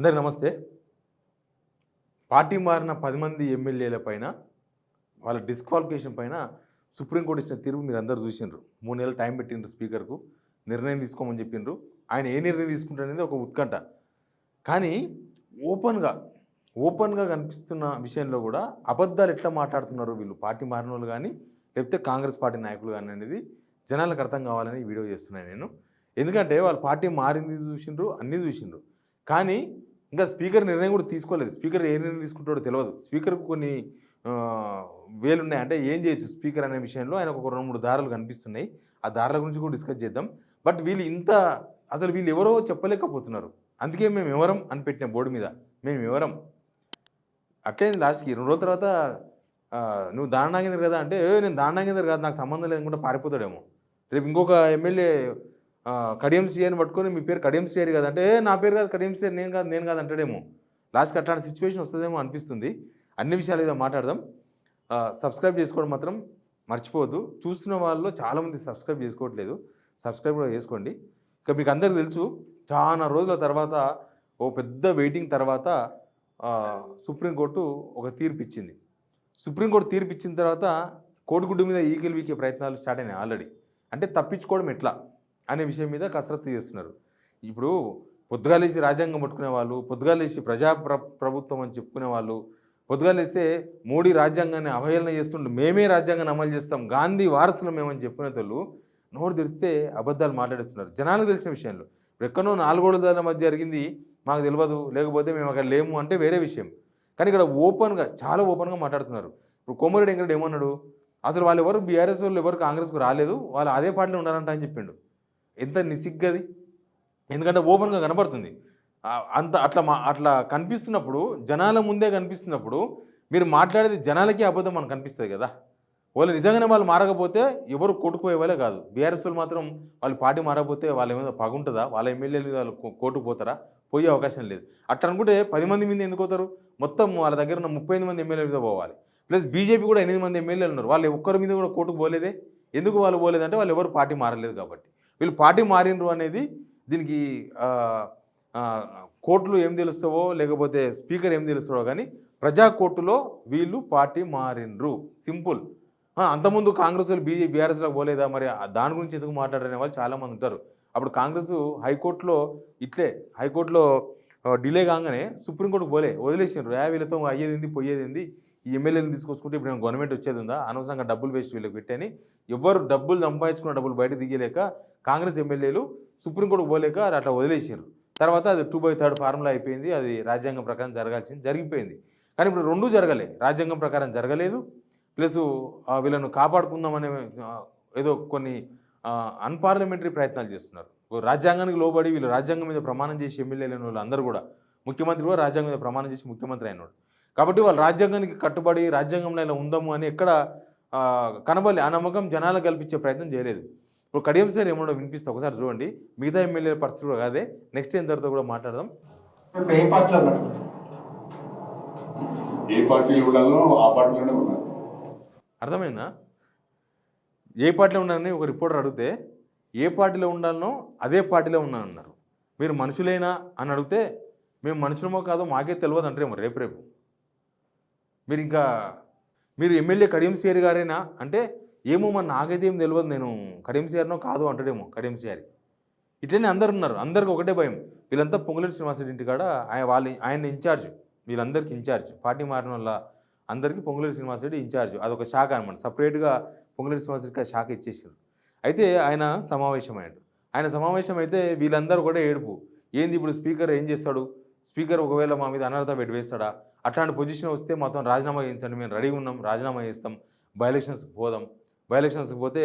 అందరికి నమస్తే. పార్టీ మారిన 10 మంది ఎమ్మెల్యేల పైన వాళ్ళ డిస్‌క్వాలిఫికేషన్ పైన సుప్రీంకోర్టు ఇచ్చిన తీర్పు మీరందరూ చూసిండ్రు. 3 నెలలు టైం పెట్టిండ్రు స్పీకర్‌కు. నిర్ణయం తీసుకోమని చెప్పిండ్రు. ఆయన ఏ నిర్ణయం తీసుకుంటారనేది ఒక ఉత్కంఠ. కానీ ఓపెన్‌గా కనిపిస్తున్న విషయంలో కూడా అబద్ధాలు ఎట్లా మాట్లాడుతున్నారు వీళ్ళు పార్టీ మారినోళ్ళు గానీ, లేకపోతే కాంగ్రెస్ పార్టీ నాయకులు గానీ అనేది జనాలకు అర్థం కావాలని ఈ వీడియో చేస్తున్నాను నేను. ఎందుకంటే వాళ్ళు పార్టీ మారింది చూసిండ్రు, అన్నీ చూసిండ్రు. కానీ ఇంకా స్పీకర్ నిర్ణయం కూడా తీసుకోలేదు. స్పీకర్ ఏ నిర్ణయం తీసుకుంటాడో తెలవదు. స్పీకర్‌కు కొన్ని వేలున్నాయి. అంటే ఏం చేయొచ్చు స్పీకర్ అనే విషయంలో ఆయనకు ఒక 2, 3 దారులు కనిపిస్తున్నాయి. ఆ దారుల గురించి కూడా డిస్కస్ చేద్దాం. బట్ అసలు వీళ్ళు ఎవరో చెప్పలేకపోతున్నారు. అందుకే మేము ఎవరం అని పెట్టిన బోర్డు మీద. మేము ఎవరం. అట్లయింది లాస్ట్‌కి 2 రోజుల తర్వాత నువ్వు దాన నాగేందర్ కదా అంటే, నేను దాన నాగేందర్ కాదు, నాకు సంబంధం లేదనుకుంటే పారిపోతాడేమో. రేపు ఇంకొక ఎమ్మెల్యే కడియం శ్రీహరిని పట్టుకొని మీ పేరు కడియం శ్రీహరి కదా అంటే, నా పేరు కాదు కడియం శ్రీహరి, నేను కాదు అంటాడేమో. లాస్ట్‌కి అట్లాంటి సిచ్యువేషన్ వస్తుందేమో అనిపిస్తుంది. అన్ని విషయాలు ఏదో మాట్లాడదాం. సబ్స్క్రైబ్ చేసుకోవడం మాత్రం మర్చిపోవద్దు. చూస్తున్న వాళ్ళలో చాలామంది సబ్స్క్రైబ్ చేసుకోవట్లేదు. సబ్స్క్రైబ్ కూడా చేసుకోండి. ఇక మీకు అందరికీ తెలుసు, చాలా రోజుల తర్వాత ఓ పెద్ద వెయిటింగ్ తర్వాత సుప్రీంకోర్టు ఒక తీర్పు ఇచ్చింది. సుప్రీంకోర్టు తీర్పు ఇచ్చిన తర్వాత కోడిగుడ్డు మీద ఈకిలు వీకే ప్రయత్నాలు స్టార్ట్ అయినాయి ఆల్రెడీ. అంటే తప్పించుకోవడం ఎట్లా అనే విషయం మీద కసరత్తు చేస్తున్నారు. ఇప్పుడు పొద్దుగాలేసి రాజ్యాంగం పట్టుకునే వాళ్ళు, పొద్దుగాలేసి ప్రభుత్వం అని చెప్పుకునే వాళ్ళు, పొద్దుగాలేస్తే మోడీ రాజ్యాంగాన్ని అవహేళన చేస్తుండే, మేమే రాజ్యాంగాన్ని అమలు చేస్తాం, గాంధీ వారసులు మేమని చెప్పుకునేటోళ్ళు నోరు తెరిస్తే అబద్ధాలు మాట్లాడేస్తున్నారు జనాలకు తెలిసిన విషయంలో. ఎక్కడో 4 గోడల మధ్య జరిగింది మాకు తెలియదు, లేకపోతే మేము అక్కడ లేము అంటే వేరే విషయం. కానీ ఇక్కడ చాలా ఓపెన్గా మాట్లాడుతున్నారు. ఇప్పుడు కోమరెడ్డి వెంకరెడ్డి ఏమన్నాడు, అసలు వాళ్ళు ఎవరు బీఆర్ఎస్ వాళ్ళు ఎవరు కాంగ్రెస్కు రాలేదు, వాళ్ళు అదే పార్టీలో ఉన్నారంట అని చెప్పిండు. ఎంత నిసిగ్గది. ఎందుకంటే ఓపెన్గా కనబడుతుంది. అట్లా కనిపిస్తున్నప్పుడు, జనాల ముందే కనిపిస్తున్నప్పుడు మీరు మాట్లాడేది జనాలకే అబద్ధం మనకు కనిపిస్తుంది కదా. వాళ్ళు నిజంగానే వాళ్ళు మారకపోతే ఎవరు కోర్టుకుపోయే వాళ్ళే కాదు. బీఆర్ఎస్ వాళ్ళు మాత్రం వాళ్ళు పార్టీ మారకపోతే వాళ్ళు ఏమైనా పగుంటుందా, వాళ్ళ ఎమ్మెల్యేలు వాళ్ళు కోర్టుకు పోతారా? పోయే అవకాశం లేదు. అట్లా అనుకుంటే 10 మంది మీద ఎందుకు పోతారు? మొత్తం వాళ్ళ దగ్గర ఉన్న 38 మంది ఎమ్మెల్యేల మీద పోవాలి. ప్లస్ బీజేపీ కూడా 8 మంది ఎమ్మెల్యేలు ఉన్నారు. వాళ్ళు ఒక్కరి మీద కూడా కోర్టుకు పోలేదే. ఎందుకు వాళ్ళు పోలేదంటే వాళ్ళు ఎవరు పార్టీ మారలేదు కాబట్టి. వీళ్ళు పార్టీ మారినరు అనేది దీనికి కోర్టులు ఏం తెలుస్తావో, లేకపోతే స్పీకర్ ఏం తెలుస్తాడో కానీ ప్రజా కోర్టులో వీళ్ళు పార్టీ మారినరు, సింపుల్. అంతకుముందు కాంగ్రెస్ వాళ్ళు బీఆర్ఎస్లోకి పోలేదా, మరి దాని గురించి ఎందుకు మాట్లాడనే వాళ్ళు చాలామంది ఉంటారు. అప్పుడు కాంగ్రెస్ హైకోర్టులో డిలే కాగానే సుప్రీంకోర్టుకు వదిలేసినారు. వీళ్ళతో అయ్యేది పోయేది, ఈ ఎమ్మెల్యేలను తీసుకొచ్చుకుంటే ఇప్పుడు గవర్నమెంట్ వచ్చేది ఉందా, అనవసరంగా డబ్బులు వేస్ట్ వీళ్ళకి పెట్టని ఎవరు డబ్బులు సంపాదించుకున్న డబ్బులు బయట దిగలేక కాంగ్రెస్ ఎమ్మెల్యేలు సుప్రీంకోర్టుకు పోలేక అట్లా వదిలేసారు. తర్వాత అది 2/3 ఫార్ములా అయిపోయింది. అది రాజ్యాంగం ప్రకారం జరిగిపోయింది. కానీ ఇప్పుడు 2 జరగలే. రాజ్యాంగం ప్రకారం జరగలేదు, ప్లస్ వీళ్ళను కాపాడుకుందామనే ఏదో కొన్ని అన్పార్లమెంటరీ ప్రయత్నాలు చేస్తున్నారు. రాజ్యాంగానికి లోబడి వీళ్ళు రాజ్యాంగం మీద ప్రమాణం చేసి ఎమ్మెల్యేలు అయిన వాళ్ళు అందరూ కూడా, ముఖ్యమంత్రి కూడా రాజ్యాంగం మీద ప్రమాణం చేసి ముఖ్యమంత్రి అయినవాడు కాబట్టి వాళ్ళు రాజ్యాంగానికి కట్టుబడి రాజ్యాంగంలో ఇలా ఉందాము అని ఎక్కడ కనబడి ఆ నమ్మకం జనాలకు కల్పించే ప్రయత్నం చేయలేదు. ఇప్పుడు కడియం సార్ ఏమన్నా వినిపిస్తే ఒకసారి చూడండి. మిగతా ఎమ్మెల్యేల పరిస్థితి కూడా కాదే. నెక్స్ట్ ఏం జరుగుతుందో కూడా మాట్లాడదాం. అర్థమైందా? ఏ పార్టీలో ఉన్నారని ఒక రిపోర్టర్ అడిగితే ఏ పార్టీలో ఉండాలనో అదే పార్టీలో ఉన్నానన్నారు. మీరు మనుషులేనా అని అడిగితే మేము మనుషులమో కాదో మాకే తెలియదు అంటారేమో రేపు. మీరు ఎమ్మెల్యే కడియం శ్రీహరి గారేనా అంటే, ఏమో మరి నాకైతే ఏం తెలియదు, నేను కడియం శ్రీహరినో కాదు అంటాడేమో కడియం శ్రీహరి. ఇట్లనే అందరు ఉన్నారు. అందరికి ఒకటే భయం. వీళ్ళంతా పొంగులేటి శ్రీనివాసరెడ్డి ఇంటికాడ ఆయన ఇన్ఛార్జ్, వీళ్ళందరికీ ఇన్ఛార్జ్. పార్టీ మారిన వాళ్ళ అందరికీ పొంగులేటి శ్రీనివాసరెడ్డి ఇన్ఛార్జ్. అదొక శాఖ అనమాట. సపరేట్గా పొంగులేటి శ్రీనివాసరెడ్డికి శాఖ ఇచ్చేసారు. అయితే ఆయన సమావేశమయ్యాడు. ఆయన సమావేశం అయితే వీళ్ళందరూ కూడా ఏడుపు. ఏంది ఇప్పుడు స్పీకర్ ఏం చేస్తాడు? స్పీకర్ ఒకవేళ మా మీద అనర్హత వేస్తాడా? అట్లాంటి పొజిషన్ వస్తే మొత్తం రాజీనామా చేయించండి, మేము రెడీగా ఉన్నాం, రాజీనామా చేస్తాం, బై ఎలక్షన్స్కి పోదాం, బై ఎలక్షన్స్కి పోతే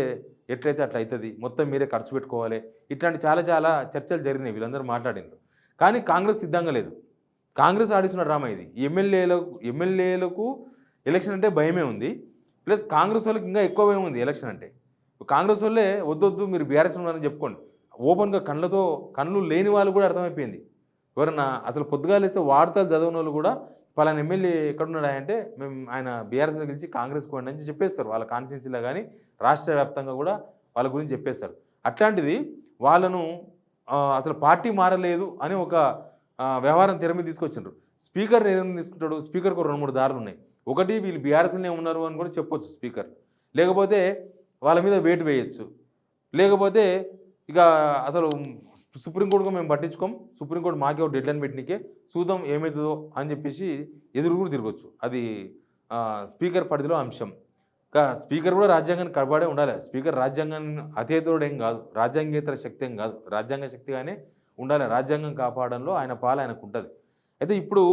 ఎట్లయితే అట్లా అవుతుంది, మొత్తం మీరే ఖర్చు పెట్టుకోవాలి. ఇట్లాంటి చాలా చర్చలు జరిగినాయి. వీళ్ళందరూ మాట్లాడినారు. కానీ కాంగ్రెస్ సిద్ధంగా లేదు. కాంగ్రెస్ ఆడిస్తున్న డ్రామా ఇది. ఎమ్మెల్యేలకు ఎలక్షన్ అంటే భయమే ఉంది. ప్లస్ కాంగ్రెస్ వాళ్ళకి ఇంకా ఎక్కువ భయం ఉంది ఎలక్షన్ అంటే. కాంగ్రెస్ వాళ్ళే వద్దు మీరు బీఆర్ఎస్ ఉన్నారని చెప్పుకోండి. ఓపెన్గా కళ్ళు లేని వాళ్ళు కూడా అర్థమైపోయింది. ఎవరన్నా అసలు పొద్దుగాలేస్తే వార్తలు చదివిన వాళ్ళు కూడా పలానా ఎమ్మెల్యే ఎక్కడున్నాడు అంటే మేము ఆయన బీఆర్ఎస్లో గెలిచి కాంగ్రెస్ పోండి అని చెప్పేస్తారు. వాళ్ళ కాన్స్టిట్యున్సీలో కానీ రాష్ట్ర వ్యాప్తంగా కూడా వాళ్ళ గురించి చెప్పేస్తారు. అట్లాంటిది వాళ్ళను అసలు పార్టీ మారలేదు అని ఒక వ్యవహారం తెర మీద తీసుకొచ్చిండ్రు. స్పీకర్ ఏం తీసుకుంటాడు? స్పీకర్‌కు 2, 3 దారులు ఉన్నాయి. ఒకటి వీళ్ళు బీఆర్ఎస్‌లోనే ఉన్నారు అని కూడా చెప్పొచ్చు స్పీకర్. లేకపోతే వాళ్ళ మీద వేటు వేయొచ్చు. లేకపోతే ఇక అసలు సుప్రీంకోర్టుకు మేము పట్టించుకోం. సుప్రీంకోర్టు మాకే ఒక డెడ్‌లైన్ పెట్టనీకే చూద్దాం ఏమైతదో అని చెప్పేసి ఎదురు కూడా తిరగొచ్చు. అది స్పీకర్ పరిధిలో అంశం. స్పీకర్ కూడా రాజ్యాంగానికి కట్టుబడే ఉండాలి. స్పీకర్ రాజ్యాంగాన్ని అతీతుడేం కాదు. రాజ్యాంగేతర శక్తి ఏం కాదు. రాజ్యాంగ శక్తిగానే ఉండాలి. రాజ్యాంగం కాపాడంలో ఆయన పాలు ఆయనకుంటది. అయితే ఇప్పుడు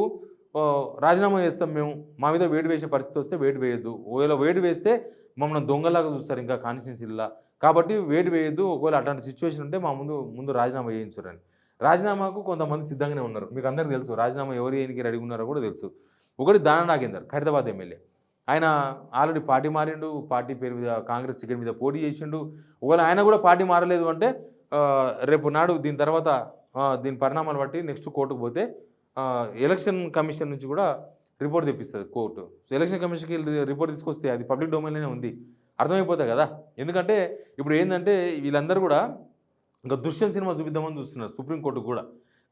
రాజీనామా చేస్తాం మేము. మా మీద వేటు వేసే పరిస్థితి వస్తే వేటు వేయొద్దు. ఒకవేళ వేటు వేస్తే మమ్మల్ని దొంగలాగా చూస్తారు ఇంకా కాన్స్టిట్యున్సీలా. కాబట్టి వేటు వేయొద్దు. ఒకవేళ అట్లాంటి సిచ్యువేషన్ ఉంటే మా ముందు రాజీనామా చేయించురని. రాజీనామాకు కొంతమంది సిద్ధంగానే ఉన్నారు. మీకు అందరికీ తెలుసు. రాజీనామా ఎవరు చేయడానికి రెడీగా ఉన్నారో కూడా తెలుసు. ఒకటి దానా నాగేందర్, ఖైరతాబాద్ ఎమ్మెల్యే. ఆయన ఆల్రెడీ పార్టీ మారిండు. పార్టీ పేరు మీద కాంగ్రెస్ టికెట్ మీద పోటీ చేసిండు. ఒకవేళ ఆయన కూడా పార్టీ మారలేదు అంటే రేపు నాడు దీని తర్వాత దీని పరిణామాలు బట్టి నెక్స్ట్ కోర్టుకు పోతే ఎలక్షన్ కమిషన్ నుంచి కూడా రిపోర్ట్ తెప్పిస్తుంది కోర్టు. ఎలక్షన్ కమిషన్కి రిపోర్ట్ తీసుకొస్తే అది పబ్లిక్ డొమైన్లోనే ఉంది. అర్థమైపోతాయి కదా. ఎందుకంటే ఇప్పుడు ఏంటంటే వీళ్ళందరూ కూడా ఇంకా దృశ్యం సినిమా చూపిద్దామని చూస్తున్నారు. సుప్రీంకోర్టుకు కూడా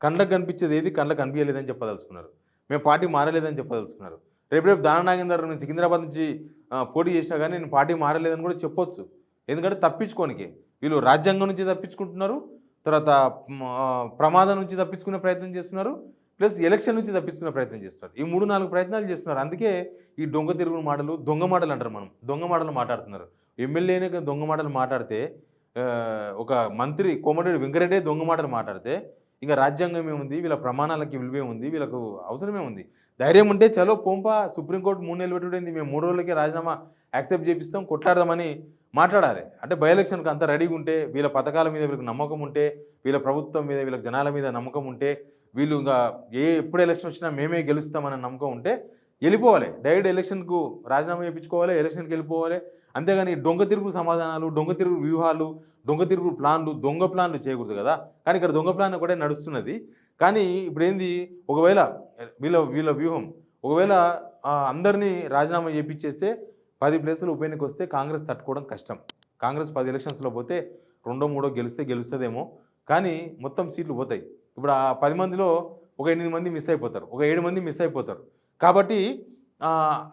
కళ్ళకు కనిపించేది ఏది కళ్ళకు కనిపించలేదని చెప్పదలుచుకున్నారు. మేము పార్టీ మారలేదని చెప్పదలుచుకున్నారు. రేపు దానా నాగేందర్ నేను సికింద్రాబాద్ నుంచి పోటీ చేసినా కానీ నేను పార్టీ మారలేదని కూడా చెప్పొచ్చు. ఎందుకంటే తప్పించుకోనికి వీళ్ళు రాజ్యాంగం నుంచి తప్పించుకుంటున్నారు. తర్వాత ప్రమాదం నుంచి తప్పించుకునే ప్రయత్నం చేస్తున్నారు. ప్లస్ ఎలక్షన్ నుంచి తప్పించుకునే ప్రయత్నం చేస్తున్నారు. ఈ 3-4 ప్రయత్నాలు చేస్తున్నారు. అందుకే ఈ దొంగ తిరుగుడు మాటలు, దొంగ మాటలు అంటారు. మనం దొంగ మాటలు మాట్లాడుతున్నారు. ఎమ్మెల్యేనే దొంగ మాటలు మాట్లాడితే ఒక మంత్రి కోమటిరెడ్డి వెంకరెడ్డే దొంగ మాటలు మాట్లాడితే ఇంకా రాజ్యాంగం ఏముంది? వీళ్ళ ప్రమాణాలకి విలువే ఉంది? వీళ్ళకు అవసరమే ఉంది? ధైర్యం ఉంటే చలో పోంపా సుప్రీంకోర్టు 3 నెలలు పెట్టుడైంది, మేము 3 రోజులకే రాజీనామా యాక్సెప్ట్ చేపిస్తాం, కొట్లాడదామని మాట్లాడాలి. అంటే బై ఎలక్షన్కి అంతా రెడీగా ఉంటే, వీళ్ళ పథకాల మీద వీళ్ళకి నమ్మకం ఉంటే, వీళ్ళ ప్రభుత్వం మీద వీళ్ళ జనాల మీద నమ్మకం ఉంటే, వీళ్ళు ఇంకా ఎప్పుడు ఎలక్షన్ వచ్చినా మేమే గెలుస్తామన్న నమ్మకం ఉంటే వెళ్ళిపోవాలి. డైరెక్ట్ ఎలక్షన్కు రాజీనామా చేయించుకోవాలి, ఎలక్షన్కి వెళ్ళిపోవాలి. అంతేగాని దొంగ తిరుగుడు సమాధానాలు, దొంగ తిరుగుడు వ్యూహాలు, దొంగ తిరుగుడు ప్లాన్లు, దొంగ ప్లాన్లు చేయకూడదు కదా. కానీ ఇక్కడ దొంగ ప్లాన్ కూడా నడుస్తున్నది. కానీ ఇప్పుడు ఏంది, ఒకవేళ వీళ్ళ వ్యూహం ఒకవేళ అందరినీ రాజీనామా చేయించేస్తే 10 ప్లేసులు ఉప ఎన్నిక వస్తే కాంగ్రెస్ తట్టుకోవడం కష్టం. కాంగ్రెస్ 10 ఎలక్షన్స్లో పోతే 2-3 గెలుస్తుందేమో, కానీ మొత్తం సీట్లు పోతాయి. ఇప్పుడు ఆ 10 మందిలో ఒక 8 మంది మిస్ అయిపోతారు, ఒక 7 మంది మిస్ అయిపోతారు. కాబట్టి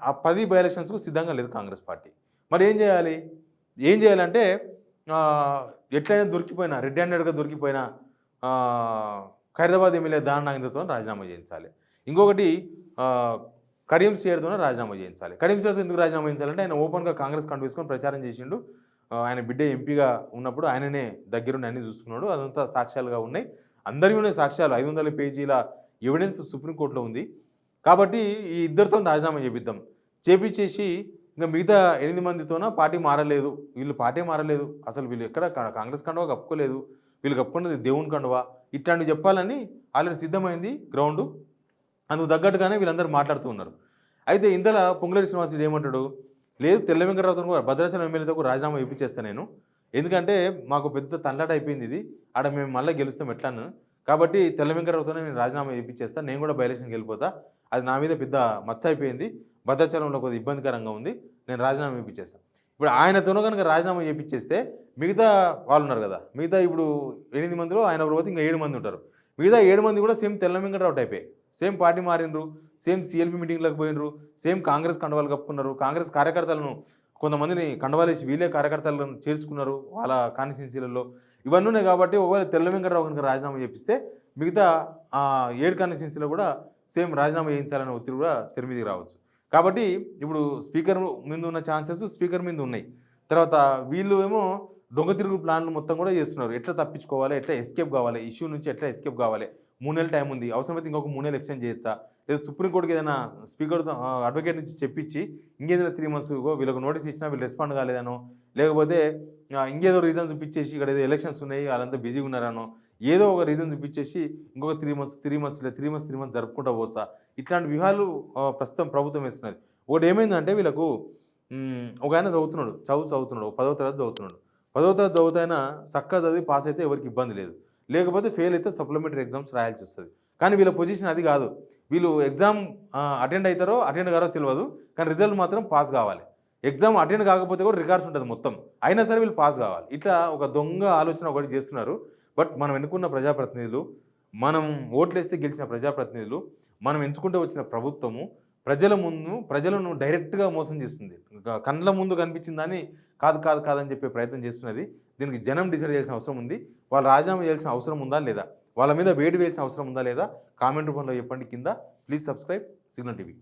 ఆ 10 బై ఎలక్షన్స్కు సిద్ధంగా లేదు కాంగ్రెస్ పార్టీ. మరి ఏం చేయాలంటే ఎట్లయినా దొరికిపోయినా, రెడ్ హ్యాండెడ్గా దొరికిపోయినా ఖైరతాబాద్ ఎమ్మెల్యే దానా నాగేందర్తో రాజీనామా చేయించాలి. ఇంకొకటి కరీం సిఆర్తో రాజీనామా చేయించాలి. కరీం సిఆర్తో ఎందుకు రాజీనామా చేయించాలంటే ఆయన ఓపెన్గా కాంగ్రెస్ కంట వేసుకొని ప్రచారం చేసిండు. ఆయన బిడ్డ ఎంపీగా ఉన్నప్పుడు ఆయననే దగ్గరుండి అన్ని చూసుకున్నాడు. అదంతా సాక్ష్యాలుగా ఉన్నాయి. అందరివి ఉన్నాయి సాక్ష్యాలు. 500 పేజీల ఎవిడెన్స్ సుప్రీంకోర్టులో ఉంది. కాబట్టి ఈ ఇద్దరితో రాజీనామా చేపిద్దాం. చేపించేసి ఇంకా మిగతా 8 మందితోన పార్టీ మారలేదు, వీళ్ళు పార్టీ మారలేదు, అసలు వీళ్ళు ఎక్కడ కాంగ్రెస్ కండువా కప్పుకోలేదు, వీళ్ళు కప్పుకున్నది దేవుని కండువా, ఇట్లాంటివి చెప్పాలని ఆల్రెడీ సిద్ధమైంది గ్రౌండ్. అందుకు తగ్గట్టుగానే వీళ్ళందరూ మాట్లాడుతూ ఉన్నారు. అయితే ఇంతలో పొంగులేటి శ్రీనివాసరెడ్డి ఏమంటాడు, లేదు తెల్ల వెంకటరావుతో కూడా భద్రాచలం ఎమ్మెల్యేతో కూడా రాజీనామా ఇప్పించేస్తాను నేను, ఎందుకంటే మాకు పెద్ద తన్లాట అయిపోయింది ఇది, ఆడ మేము మళ్ళీ గెలుస్తాం ఎట్లాను, కాబట్టి తెల్ల వెంకటరావుతోనే నేను రాజీనామా ఇప్పించేస్తాను, నేను కూడా బై ఎలక్షన్కి వెళ్ళిపోతా, అది నా మీద పెద్ద మచ్చ అయిపోయింది, భద్రాచలంలో కొద్దిగా ఇబ్బందికరంగా ఉంది, నేను రాజీనామా ఇప్పించేస్తాను. ఇప్పుడు ఆయనతోనో కనుక రాజీనామా చేయించేస్తే మిగతా వాళ్ళు ఉన్నారు కదా, మిగతా ఇప్పుడు 8 మందిలో ఆయన ఒకరు పోతే ఇంకా 7 మంది ఉంటారు. మిగతా 7 మంది కూడా సేమ్ తెల్ల వెంకటరావు టైపే, సేమ్ పార్టీ మారినరు, సేమ్ సిఎల్పి మీటింగ్లకు పోయినరు, సేమ్ కాంగ్రెస్ కండవాలు కప్పుకున్నారు, కాంగ్రెస్ కార్యకర్తలను కొంతమందిని కండవాలేసి వీళ్ళే కార్యకర్తలను చేర్చుకున్నారు వాళ్ళ కాన్స్టిట్యున్సీలలో. ఇవన్నీ ఉన్నాయి కాబట్టి ఒకవేళ తెల్ల వెంకటరావు కనుక రాజీనామా చేపిస్తే మిగతా 7 కాన్స్టిట్యున్సీలో కూడా సేమ్ రాజీనామా చేయించాలనే ఒత్తిడి కూడా తెర మీదకి రావచ్చు. కాబట్టి ఇప్పుడు స్పీకర్ మీద ఉన్న ఛాన్సెస్ స్పీకర్ మీద ఉన్నాయి. తర్వాత వీళ్ళు ఏమో దొంగ తిరుగు ప్లాన్లు మొత్తం కూడా చేస్తున్నారు. ఎట్లా తప్పించుకోవాలి, ఎట్లా ఎస్కేప్ కావాలి, ఇష్యూ నుంచి ఎట్లా ఎస్కేప్ కావాలి, 3 నెలల టైం ఉంది, అవసరమైతే ఇంకొక 3 నెలలు ఎక్స్టెండ్ చేయొచ్చా, లేదా సుప్రీంకోర్టుకి ఏదైనా స్పీకర్తో అడ్వకేట్ నుంచి చెప్పించి ఇంకేదైనా 3 months వీళ్ళకి నోటీస్ ఇచ్చినా వీళ్ళు రెస్పాండ్ కాలేదనో, లేకపోతే ఇంకేదో రీజన్ చూపించేసి ఇక్కడ ఏదో ఎలక్షన్స్ ఉన్నాయి వాళ్ళంతా బిజీగా ఉన్నారనో, ఏదో ఒక రీజన్ చూపించేసి ఇంకొక 3 months జరుపుకుంటూ పోవచ్చా, ఇట్లాంటి వ్యూహాలు ప్రస్తుతం ప్రభుత్వం వేస్తున్నది. ఒకటి ఏమైందంటే వీళ్ళకు ఒక ఆయన చదువుతున్నాడు 10వ తరగతి చదువుతున్నాడు. 10వ తరగతి చదువుతైనా చక్కగా చదివి పాస్ అయితే ఎవరికి ఇబ్బంది లేదు, లేకపోతే ఫెయిల్ అయితే సప్లిమెంటరీ ఎగ్జామ్స్ రాయాల్సి వస్తుంది. కానీ వీళ్ళ పొజిషన్ అది కాదు. వీళ్ళు ఎగ్జామ్ అటెండ్ అవుతారో అటెండ్ కారో తెలియదు, కానీ రిజల్ట్ మాత్రం పాస్ కావాలి. ఎగ్జామ్ అటెండ్ కాకపోతే కూడా రికార్డ్స్ ఉంటుంది మొత్తం, అయినా సరే వీళ్ళు పాస్ కావాలి. ఇట్లా ఒక దొంగ ఆలోచన ఒకటి చేస్తున్నారు. బట్ మనం ఎన్నుకున్న ప్రజాప్రతినిధులు మనం ఓట్లేస్తే గెలిచిన ప్రజాప్రతినిధులు, మనం ఎంచుకుంటూ వచ్చిన ప్రభుత్వము ప్రజలను డైరెక్ట్‌గా మోసం చేస్తుంది. కండ్ల ముందు కనిపించిన దాన్ని కాదని చెప్పే ప్రయత్నం చేస్తున్నది. దీనికి జనం డిసైడ్ చేయాల్సిన అవసరం ఉంది. వాళ్ళు రాజీనామా చేయాల్సిన అవసరం ఉందా లేదా? వాళ్ళ మీద వేటు వేయాల్సిన అవసరం ఉందా లేదా? కామెంట్ రూపంలో చెప్పండి కింద. Please subscribe signal TV.